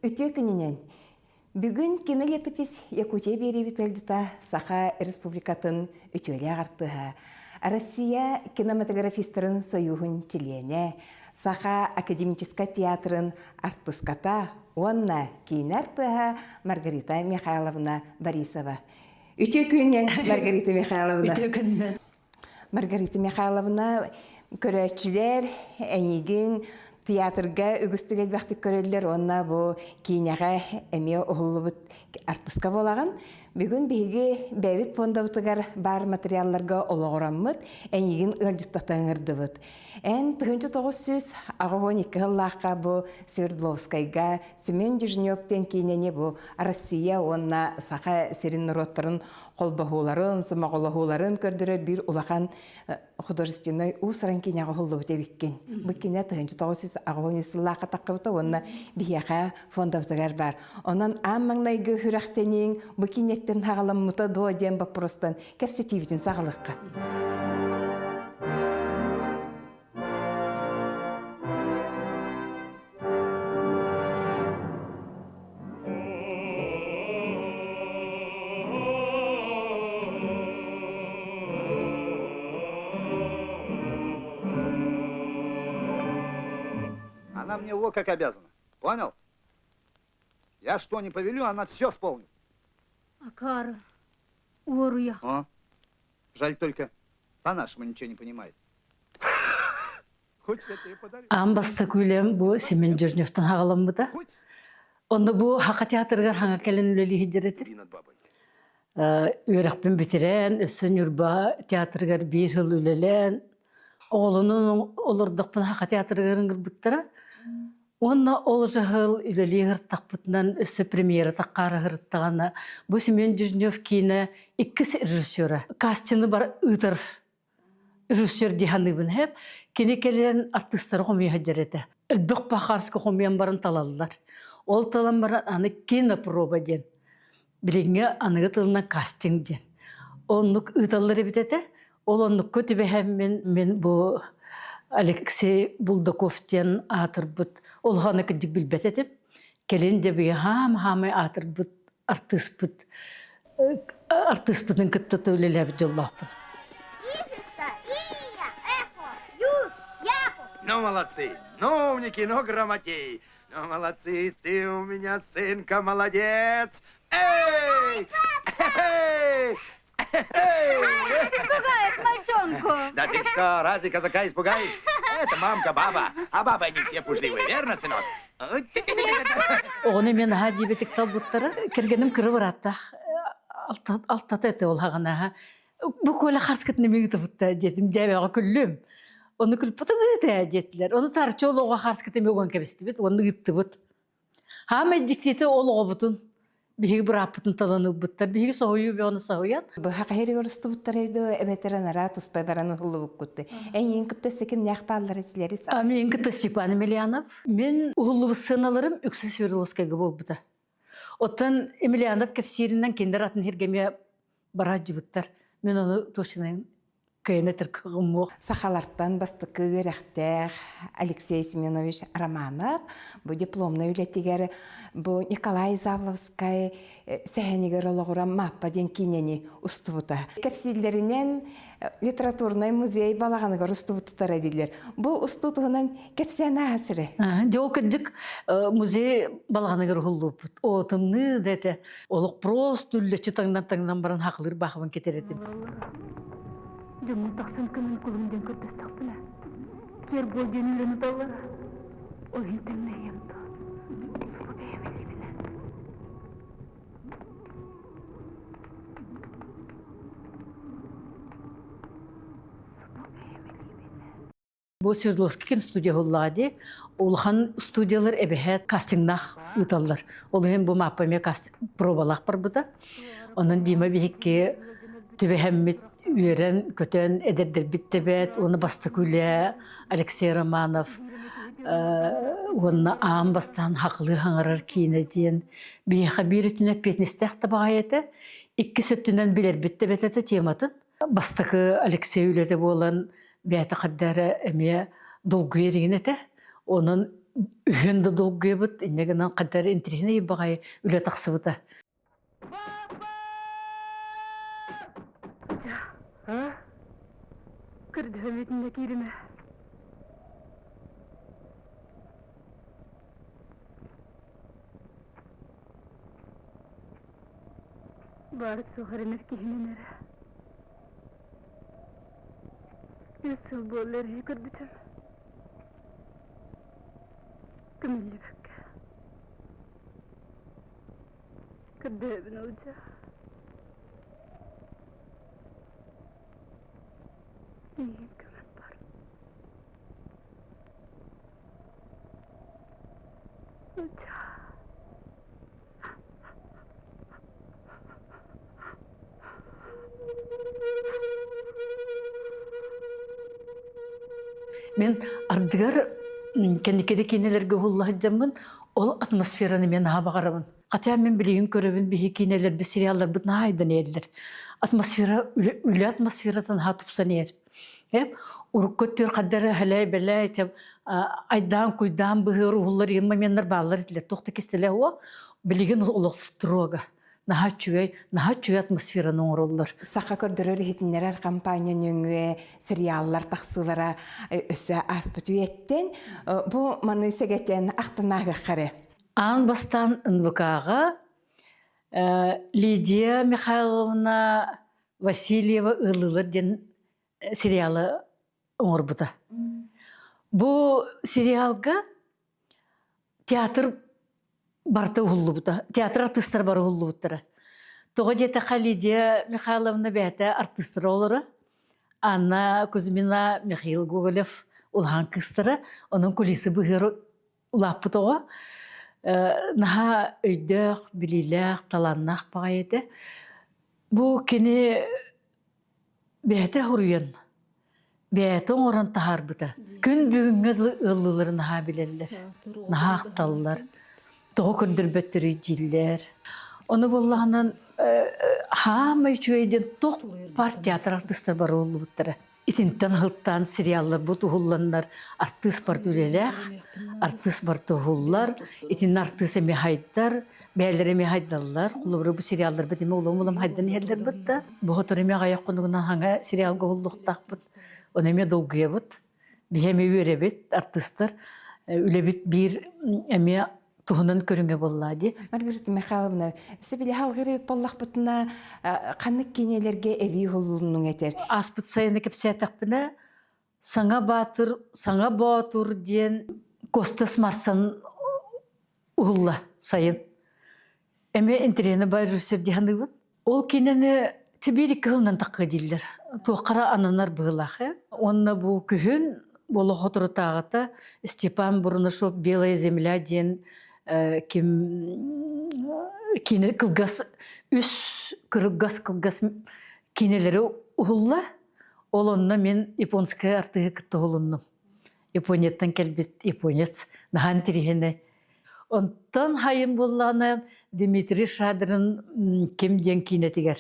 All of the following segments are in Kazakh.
Үтө күнінен. Бүгін кинолетопись Якутия беребетелжіта Саха Республикатын үтөлі ағартыға. Россия кинематографистерін союғын чилене, Саха академическа театрын артыската, онна кейін артыға Маргарита Михайловна Борисова. Үтө күнінен Маргарита Михайловна. Үтө күнінен. Маргарита Михайловна көрәтчілер, әнеген театрга үгістігел бәқті көрелер, онна бұл кейінеға әме ұғылы бұд артыска болаған. Бүгін бейге бәвет фондавытығар бар материалларға олығыраммыд, әнеген ұлжыстатаңырды бұд. Ән 1900 ағығын 2 ғыллаққа бұл Свердловскайға, Семен Дежнёктен кейінене бұл Россия, онна Саха серин народтарын қолбағуларын, сымағылығуларын көрдірер бір ұлақан художественной усыран кейінеға ғылы бұд әбіккен. Бұл кейіне 1900 ағығын ұсыллаққа таққыбыта, онна бейеға фондавытығар бар. Онан аммаңнайғы хүрәқтенің бұл кейінеттен хағаламмыта дуаден бапростан кәпсетивітін сағылыққа. Она мне вот как обязана. Понял? Я что не повелю, она все исполнит. Акара, уруя. О, жаль только, по-нашему ничего не понимает. Хочешь, я тебе подарю? Амбаста күлем бу Семен Дежнёвтан хағаламбыда. Хочешь? Онда бу хақа театргар хаңа кәлін үлелі хиджереті. Над бабой. Үйрәқпен бітірен, өссін үрба театргар бір хыл үлелен. Оғылының олырдықпын хақа театргарын ғырбыттыра. Онна ол жығыл үлелі ғырттақпытынан өссі премьера таққары ғырттағаны. Бу Семен Дежнёв кейіні 2 режиссера. Кастины бар ұйтыр режиссер диханыбын хеп. Кені келен артыстары қомия хаджареті. Үлбіқ бақарсқы қомиян барын талалылар. Ол талан барын аны кинопроба ден. Біліңе анығы тылына кастинг ден. Онлық ұйталары бітеті. Ол онлық көтібе хәм мен бұл Алексей Булдаковтен атыр бұд. Ол ғаны күдік білбет етіп. Келен де біге хам-хамы атыр бұд, артыс бұд. Артыс бұдың күтті төлелі әбі жоллақ бұд. Ну, молодцы, ну, умники, ну, грамотей. Ну, молодцы, ты у меня, сынка, молодец. Эй! Эй! Испугаешь мальчонку. Да ты что, разве казака испугаешь? Это мамка баба, а бабы они все пужливые, верно, сынок? Оны мен ха жебетік талбыттары кергенім кірі баратта. Алтат әті ол хағана. Бұл көйлі қарскетіне мегіті бұтта жетім жәбеға күллім. Оны күліп бұты ғыты әдеттілер. Оны тарчы олуға қарскетіне мегіған кәбісті бет, оны ғытты бұт. Хам әдіктеті олуға бұтын. Биһиги бир аппытын таланып буттар, биһиги соһуйу бе оны соһуян. Бу хакаһери горусту буттар эйдо эбетерен ара туспай бараны хуллубук кутты. Эйин кытты ким нахпаллар этилерис. Мен кытты Степан Емельянов. Мен ухуллубус сыналарым Үксі Свердловскайга болбута. Оттан Емельянов кепсиринен кендер атын хергеме баражы буттар. Мен оны тошынан кайнетер кыгыммук. Сахалартан бастыкы верехтех Алексей Семенович Романов, бу дипломный үлетигер, бу Николай Завловскай сәһәнигер олығырам маппа ден кинени устубута. Кепсиллеринен литературный музей балағаныгар устубутатар әдилер. Бу устутуғынан кепсәна әсірі. Жол кыджык музей балағаныгар хуллупут. Отымны дәте. Олық просто үллечі таңдан баран хақылыр бақывын кетеретім. Жумун тақсын кымын кулымден көттіс тақпына. Кер бол жөніліні даллара. Ойын тәмнәйем то. Сұлы беймелі білән. Бу Свердловский киностудия холлади. Улхан студиялар эбехет кастингнах ыталлар. Олген бу маппаме кастинг пробалах бар буда. Онун Дима бихикке түбехеммит үйрен көтен эдердер биттебет. Оны басты күле Алексей Романов. Оны аам бастан хақлы хаңарар кейіне дейін. Бейха биретіне петнестех табағайеті. 2 сөттінен білер биттебет әті тематын. Бастықы Алексей үйледі болан бәті қаддары әме долгу ерігін әті. Onun үһен додулгуебыт иннегенен кадар интерхине ибагай үле тахсыбыта. Кырдыгын кириме. Барып сухарыныр кихиненер. Юсул боллер көрбүтüm. Кымылы бак. Кырдыгын олжа. İyi kömür var. Uca. Мен ардыгар кенекеде кинелерге хуллахыджамын, ол атмосфераны мен хабагарамын. Катя мен билигин көрөбүн бихи кинелер, би сериаллар бут найдан элдер. Атмосфера үле атмосфератан хатупсан ер. Уруккөттөр каддары халай белай теп айдан куйдан быгыр уллар емма меннер баллар итлер. Тохта кистеле о билигин улуктурога. Наха чугай атмосфераны оңроллар. Сақа көрдөрөр хитиннерер компанияның сериаллар тақсылара өсі аспыт үйеттен. Бұ маны сегеттен ақтанағы қары. Ан бастан НВК-ға Лидия Михайловна Васильева ылылыр ден сериалы оңырбыта. Бұ сериалға театр барты уллубута. Театр артисттар бары уллубуттара. Тоға жетақа Лидия Михайловна бәті артисттар олары. Анна Кузьмина, Михаил Гоголев улхан кыстары. Оның кулисы бұғыры улаппы тоға. Наха өйдіқ, білиләқ, таланнақ баға еді. Бұ кені бәті ғұрыйын. Бәті оңырын тағар бұта. Күн бүгінгі ұлылары наха білелер. Наха ақталылар. Тоғы күндір бөттірі жиллер. Оны болағынан хама үшуейден тоқ бар театр артистар бар олы бұттары. Итинтен ғылттан сериаллар бұт ұғылланлар. Артист бар түлеләқ, артист бар тұғыллар, итин артист әме хайттар, бәлер әме хайдаллар. Құлыбыры бұл сериаллар бұт әме ұлым хайдан елдер бұтта. Бұғытыр әме ғаяқ қонығынан хаңа сериалға ұллықтақ бұт. Оны әме долгуя бұт. Бәме өре бет артисттар. Үле бет бір әме туһунан көрүнгө боллади. Маргарита Михайловна, себеле халгыры боллах бутна канык кинелерге эви хулунун этер. Аспыт сайыны кепсетакпына саңа батыр, саңа батыр ден Костас Марсан улла сайын. Эме интерени бай режиссер диханы. Ол кинени Тибери кылынан такка дилер. Туқара ананар быылахы. Онна бу күһүн боло хотурутагыта Степан Бурнышов Белая земля ден ким кине кылгас үс кылгас кинелери улла. Олонна мен японская артыгы кытты олонным. Японияттан келбет японец нахан тирихене. Онтан хайын болланы Дмитрий Шадрын кем ден кинетигер.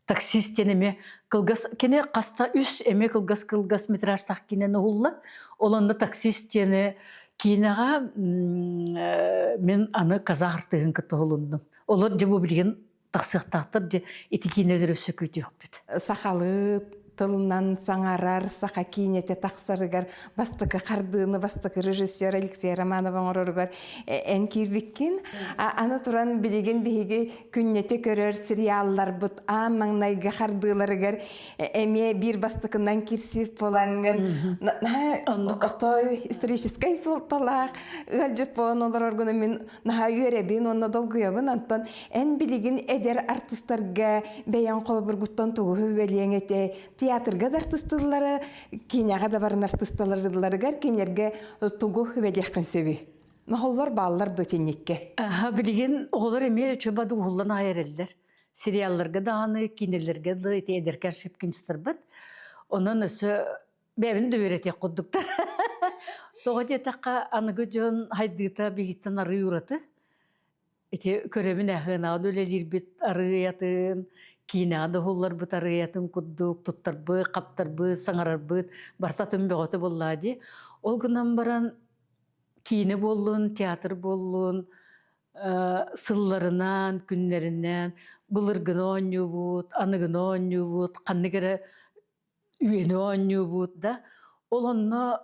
Таксист енеме кылгас кине каста үс эме кылгас метражтак кинени улла. Олонна таксист ене кинега мен аны казак артыгын кытты олонным. Олар жебу билген таксыктактыр же ити кинелер өсө көтүк бит. Сахалы тылынан саңарар, сақа кинете тақсарыгар, бастықы қардыны, бастықы режиссер Алексей Романов оңырырғар ән кирбеккен. Аны туран білеген бейге күннете көрер сериаллар бұт, маңнайғы қардыларыгар әме бір бастықынан кирсіп боланғын. Отой историческай солталақ, ұғалжып болан олар орғыны мен наға үйеребін, оны долгуябын, антон ән білеген әдер артистарға бәян қолы бір ғыттан тұғы өбелең әте театрга да артистлары, киняга да барын артистларыгар, кинерге тугу ведехкен сөбі. Махоллар баллар дөтенекке. Билген оғылар эме чөбады ұғылан айырелдер. Сериалларга да аны, кинелерге да едеркен шепкеншістір бұд. Онын өсі бәбін дөверетек құддықтар. Тоға жетаққа анығы жон хайдыта бейгіттен ары үраты. Көремін әғына өлелер бет ары ятын. Кинада холлар бут арыятын куддук, туттар бы, каптар бы, саңарар бы, бартатын бөгөтө боллади. Ол гынан баран киini боллун, театр боллун, сылларынан, күннеринен, былыргыны оңнубут, аныгыны оңнубут, канныгere үйени оңнубут да. Ол онно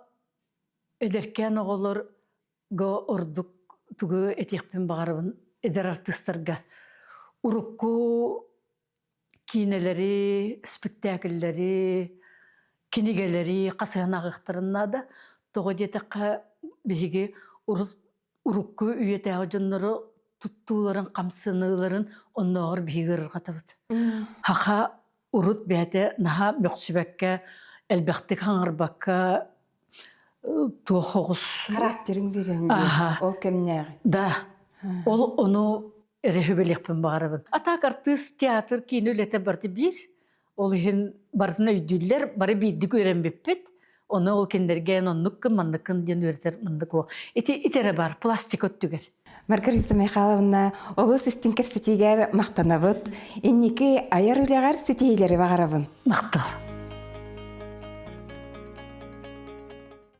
эдеркен оголор го ордук тугу этиекпен багарабын эдер артистерга. Урукку кинелери, спектакльleri, кинигелери касыгынагыктарына да того жетекка биги урукку үйете жоннору туттууларын камсыныыларын онноор бигер катабыт. Хаха урут бәте наха бөксүбәккә элбәхтик хаңарбакка туохогус Характерин беренди. Ол кемнәр. да. Ол ону рехүбелекпен барабын. Атак артист театр кинөлете барды бир. Ол хин бардына үйдүллер бары бидик өйренбеппет. Оны ол кендерген оннуккын манныкын ден өйретер мындык. Итере бар пластик өттүгер. Маргарита Михайловна, олус истинкев сетигер мақтанабыт, инники айар үлегар сетейлері бағарабын. Мактал.